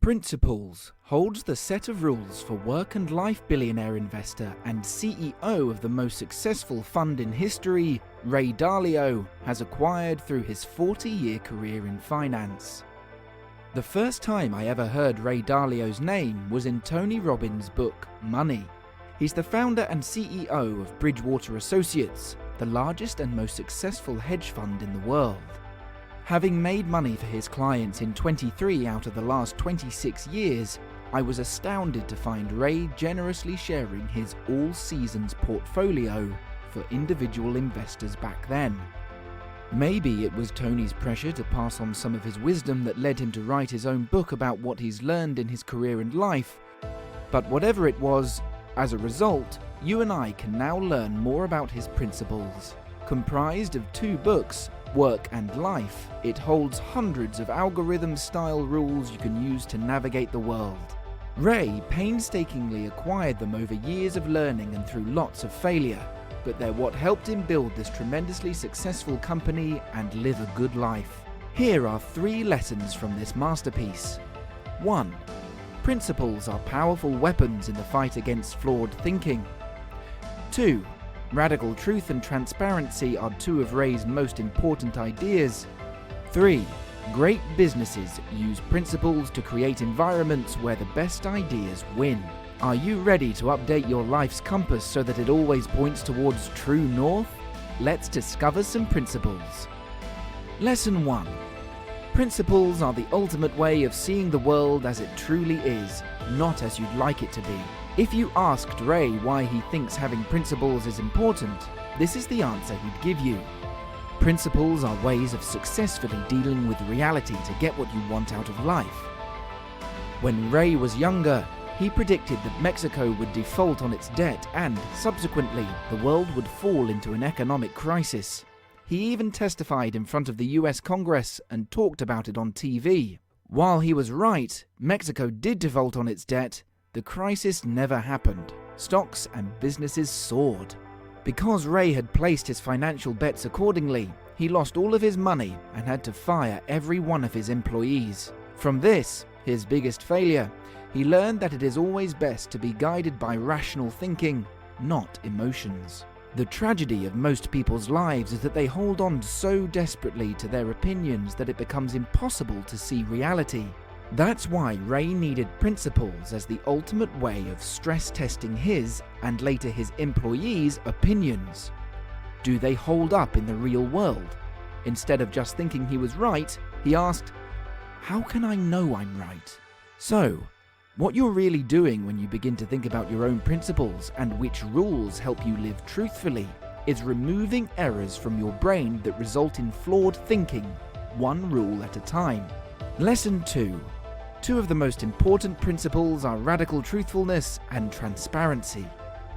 Principles holds the set of rules for work and life billionaire investor and CEO of the most successful fund in history, Ray Dalio, has acquired through his 40-year career in finance. The first time I ever heard Ray Dalio's name was in Tony Robbins' book, Money. He's the founder and CEO of Bridgewater Associates, the largest and most successful hedge fund in the world. Having made money for his clients in 23 out of the last 26 years, I was astounded to find Ray generously sharing his all-seasons portfolio for individual investors back then. Maybe it was Tony's pressure to pass on some of his wisdom that led him to write his own book about what he's learned in his career and life, but whatever it was, as a result, you and I can now learn more about his principles. Comprised of 2 books, Work and Life, it holds hundreds of algorithm-style rules you can use to navigate the world. Ray painstakingly acquired them over years of learning and through lots of failure, but they're what helped him build this tremendously successful company and live a good life. Here are 3 lessons from this masterpiece. 1. Principles are powerful weapons in the fight against flawed thinking. 2. Radical truth and transparency are 2 of Ray's most important ideas. 3. Great businesses use principles to create environments where the best ideas win. Are you ready to update your life's compass so that it always points towards true north? Let's discover some principles. Lesson 1. Principles are the ultimate way of seeing the world as it truly is, not as you'd like it to be. If you asked Ray why he thinks having principles is important, this is the answer he'd give you. Principles are ways of successfully dealing with reality to get what you want out of life. When Ray was younger, he predicted that Mexico would default on its debt and, subsequently, the world would fall into an economic crisis. He even testified in front of the US Congress and talked about it on TV. While he was right, Mexico did default on its debt, the crisis never happened. Stocks and businesses soared. Because Ray had placed his financial bets accordingly, he lost all of his money and had to fire every one of his employees. From this, his biggest failure, he learned that it is always best to be guided by rational thinking, not emotions. The tragedy of most people's lives is that they hold on so desperately to their opinions that it becomes impossible to see reality. That's why Ray needed principles as the ultimate way of stress testing his, and later his employees' opinions. Do they hold up in the real world? Instead of just thinking he was right, he asked, how can I know I'm right? So, what you're really doing when you begin to think about your own principles and which rules help you live truthfully is removing errors from your brain that result in flawed thinking, one rule at a time. Lesson 2. 2 of the most important principles are radical truthfulness and transparency.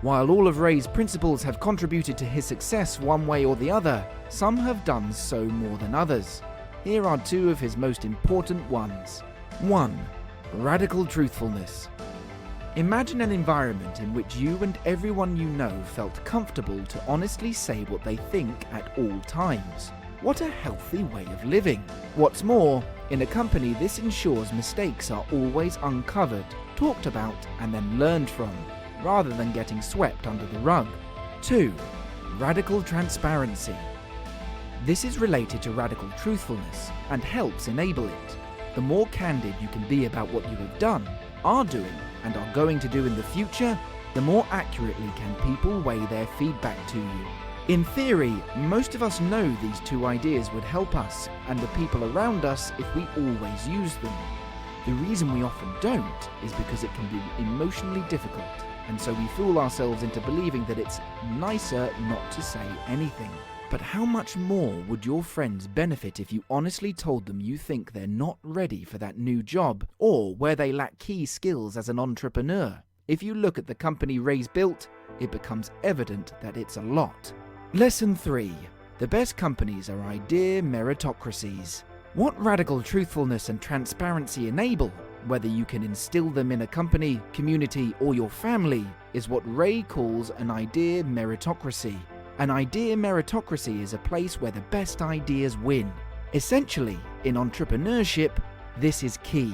While all of Ray's principles have contributed to his success one way or the other, some have done so more than others. Here are 2 of his most important ones. 1. Radical truthfulness. Imagine an environment in which you and everyone you know felt comfortable to honestly say what they think at all times. What a healthy way of living. What's more, in a company this ensures mistakes are always uncovered, talked about, and then learned from, rather than getting swept under the rug. 2. Radical transparency. This is related to radical truthfulness and helps enable it. The more candid you can be about what you have done, are doing, and are going to do in the future, the more accurately can people weigh their feedback to you. In theory, most of us know these 2 ideas would help us and the people around us if we always use them. The reason we often don't is because it can be emotionally difficult, and so we fool ourselves into believing that it's nicer not to say anything. But how much more would your friends benefit if you honestly told them you think they're not ready for that new job, or where they lack key skills as an entrepreneur? If you look at the company Ray's built, it becomes evident that it's a lot. Lesson 3. The best companies are idea meritocracies. What radical truthfulness and transparency enable, whether you can instill them in a company, community, or your family, is what Ray calls an idea meritocracy. An idea meritocracy is a place where the best ideas win. Essentially, in entrepreneurship, this is key.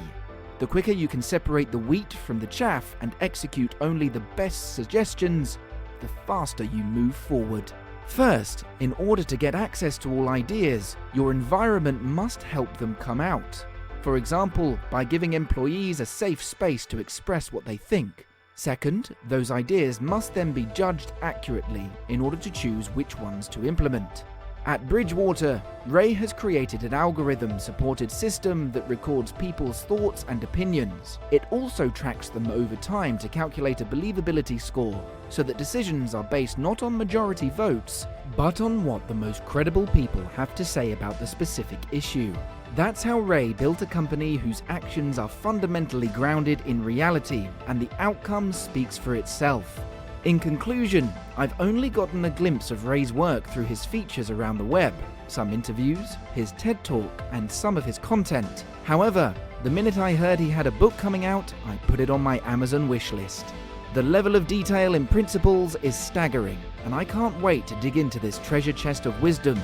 The quicker you can separate the wheat from the chaff and execute only the best suggestions, the faster you move forward. First, in order to get access to all ideas, your environment must help them come out. For example, by giving employees a safe space to express what they think. Second, those ideas must then be judged accurately in order to choose which ones to implement. At Bridgewater, Ray has created an algorithm-supported system that records people's thoughts and opinions. It also tracks them over time to calculate a believability score, so that decisions are based not on majority votes, but on what the most credible people have to say about the specific issue. That's how Ray built a company whose actions are fundamentally grounded in reality, and the outcome speaks for itself. In conclusion, I've only gotten a glimpse of Ray's work through his features around the web, some interviews, his TED Talk, and some of his content. However, the minute I heard he had a book coming out, I put it on my Amazon wishlist. The level of detail in Principles is staggering, and I can't wait to dig into this treasure chest of wisdom.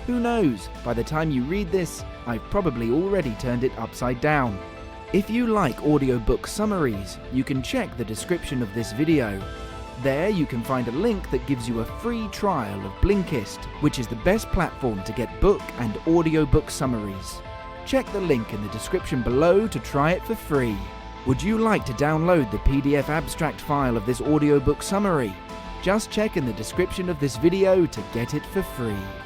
Who knows, by the time you read this, I've probably already turned it upside down. If you like audiobook summaries, you can check the description of this video. There you can find a link that gives you a free trial of Blinkist, which is the best platform to get book and audiobook summaries. Check the link in the description below to try it for free. Would you like to download the PDF abstract file of this audiobook summary? Just check in the description of this video to get it for free.